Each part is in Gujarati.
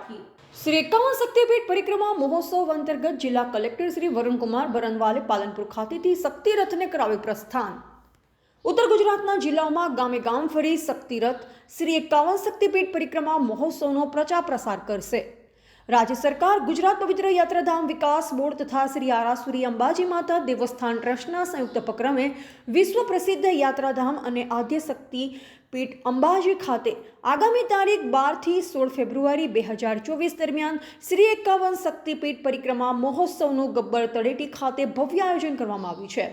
રાખી। श्री 51 शक्तिपीठ परिक्रमा महोत्सव अंतर्गत जिला कलेक्टर श्री वरुण कुमार बरनवाले पालनपुर खातेथी शक्ति रथने कराव्યું प्रस्थान। उत्तर गुजरातना जिल्लाओमां गामे गाम फरी शक्ति रथ श्री 51 शक्तिपीठ परिक्रमा महोत्सवनो प्रचार प्रसार करशे। राज्य सरकार, गुजरात पवित्र यात्राधाम विकास बोर्ड तथा श्री आरासुरी अंबाजी माता देवस्थान ट्रस्टना संयुक्त उपक्रमे विश्व प्रसिद्ध यात्राधाम अने आद्य शक्ति पीठ अंबाजी खाते आगामी तारीख 12 થી 16 ફેબ્રુઆરી 2024 દરમિયાન શ્રી 51 શક્તિપીઠ પરિક્રમા મહોત્સવનું ગબ્બર તળેટી ખાતે ભવ્ય આયોજન કરવામાં આવ્યું છે।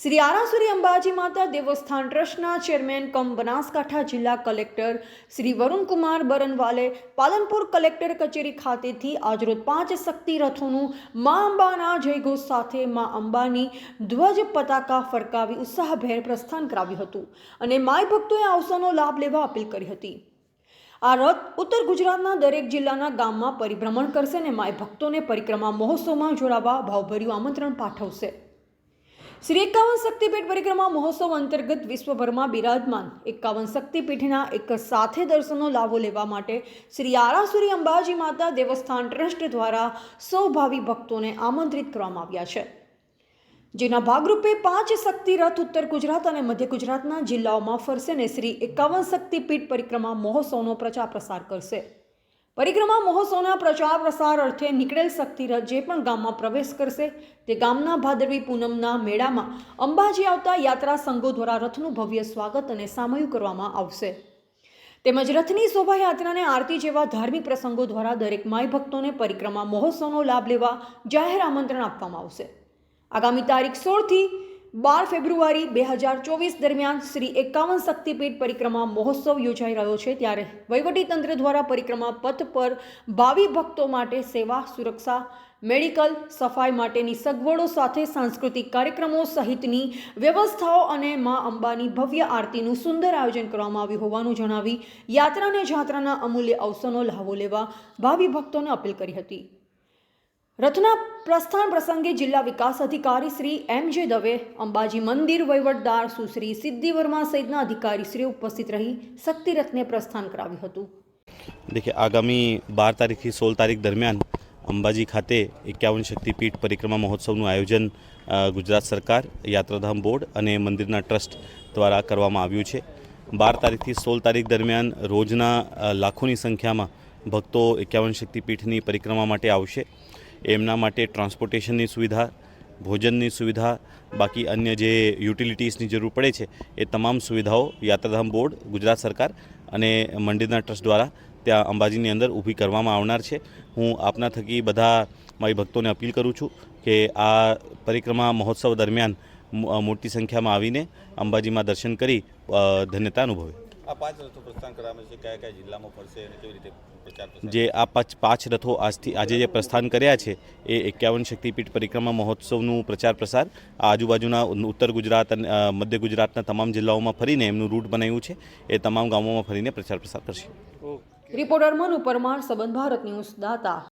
श्री आरासुरी अंबाजी माता देवस्थान ट्रस्टना चेरमेन कम बनासकांठा जिला कलेक्टर श्री वरुण कुमार बरनवाले पालनपुर कलेक्टर कचेरी खातेथी આજરોજ 5 शक्ति रथोનું मां अंबाना जयघोष સાથે मां अंबानी ध्वज पताका फरकावी उत्साहभेर प्रस्थान कराव्યું હતું અને માય ભક્તોએ અવસરનો લાભ લેવા અપીલ કરી હતી। આ રથ ઉત્તર ગુજરાતના દરેક જિલ્લાના ગામમાં પરિભ્રમણ કરશે અને માય ભક્તોને પરિક્રમા મહોત્સવમાં જોડાવા ભાવભર્યું આમંત્રણ પાઠવશે। श्री 51 शक्तिपीठ परिक्रमा महोत्सव अंतर्गत विश्वभरमा बिराजमान 51 शक्तिपीठना एक साथे दर्शनों लाभो लेवा माटे श्री आरासुरी अंबाजी माता देवस्थान ट्रस्ट द्वारा 100 भावी भक्तों ने आमंत्रित करवामां આવ્યા છે। જેના ભાગરૂપે 5 શક્તિ રથ ઉત્તર ગુજરાત અને મધ્ય ગુજરાતના જિલ્લાઓમાં ફરશે અને શ્રી 51 શક્તિપીઠ પરિક્રમા મહોત્સવનો પ્રચાર પ્રસાર કરશે। परिक्रमा महोत्सवना प्रचार प्रसार अर्थे निकळेल शक्ति रथ जे पण गाममां प्रवेश करशे ते गामना भादरवी पूनमना मेळामां अंबाजी आवता यात्रा संघो द्वारा रथनुं भव्य स्वागत अने सामयु करवामां आवशे। તેમજ રથની શોભાયાત્રાને આરતી જેવા ધાર્મિક પ્રસંગો દ્વારા દરેક માય ભક્તોને પરિક્રમા મહોત્સવનો લાભ લેવા જાહેર આમંત્રણ આપવામાં આવશે। આગામી તારીખ 16 થી 12 ફેબ્રુઆરી 2024 દરમિયાન શ્રી 51 શક્તિપીઠ પરિક્રમા મહોત્સવ યોજાઈ રહ્યો છે, ત્યારે વહીવટીતંત્ર દ્વારા પરિક્રમા પથ પર ભાવિ ભક્તો માટે સેવા, સુરક્ષા, મેડિકલ, સફાઈ માટેની સગવડો સાથે સાંસ્કૃતિક કાર્યક્રમો સહિતની વ્યવસ્થાઓ અને મા અંબાની ભવ્ય આરતીનું સુંદર આયોજન કરવામાં આવ્યું હોવાનું જણાવી યાત્રા અને જાત્રાના અમૂલ્ય અવસરનો લાભો લેવા ભાવિ ભક્તોને અપીલ કરી હતી। રથના પ્રસ્થાન પ્રસંગે જિલ્લા વિકાસ અધિકારી શ્રી એમ.જે. દવે, અંબાજી મંદિર વહીવટદાર સુશ્રી સિદ્ધિ વર્મા સહિતના અધિકારીશ્રીઓ ઉપસ્થિત રહી શક્તિ રથને પ્રસ્થાન કરાવ્યું હતું। देखिए, आगामी 12 તારીખથી 16 તારીખ દરમિયાન અંબાજી ખાતે 51 શક્તિપીઠ પરિક્રમા મહોત્સવનું આયોજન ગુજરાત સરકાર, યાત્રાધામ બોર્ડ અને મંદિરના ટ્રસ્ટ દ્વારા કરવામાં આવ્યું છે। 12 તારીખથી 16 તારીખ દરમિયાન રોજના લાખોની સંખ્યામાં ભક્તો 51 શક્તિપીઠની પરિક્રમા માટે આવશે। એમના માટે ટ્રાન્સપોર્ટેશનની સુવિધા, ભોજનની સુવિધા, બાકી અન્ય જે યુટિલિટીઝની જરૂર પડે છે એ તમામ સુવિધાઓ યાત્રાધામ બોર્ડ, ગુજરાત સરકાર અને મંદિરના ટ્રસ્ટ દ્વારા ત્યાં અંબાજીની અંદર ઊભી કરવામાં આવનાર છે। હું આપના થકી બધા મારી ભક્તોને અપીલ કરું છું કે આ પરિક્રમા મહોત્સવ દરમિયાન મોટી સંખ્યામાં આવીને અંબાજીમાં દર્શન કરી ધન્યતા અનુભવે। આ 5 રથો પ્રસ્થાન કરવામાં છે, કયા કયા જિલ્લામાં ફરશે અને કેવી રીતે પ્રચાર પ્રસાર? જે આ 5 રથો આજે જે પ્રસ્થાન કર્યા છે એ 51 શક્તિપીઠ પરિક્રમા મહોત્સવનું પ્રચાર પ્રસાર આજુબાજુના ઉત્તર ગુજરાત અને મધ્ય ગુજરાતના તમામ જિલ્લાઓમાં ફરીને એમનું રૂટ બનાવ્યું છે, એ તમામ ગામોમાં ફરીને પ્રચાર પ્રસાર કરશે। રિપોર્ટર મનુ પરમાર, સંબંધ ભારત ન્યૂઝ, દાતા।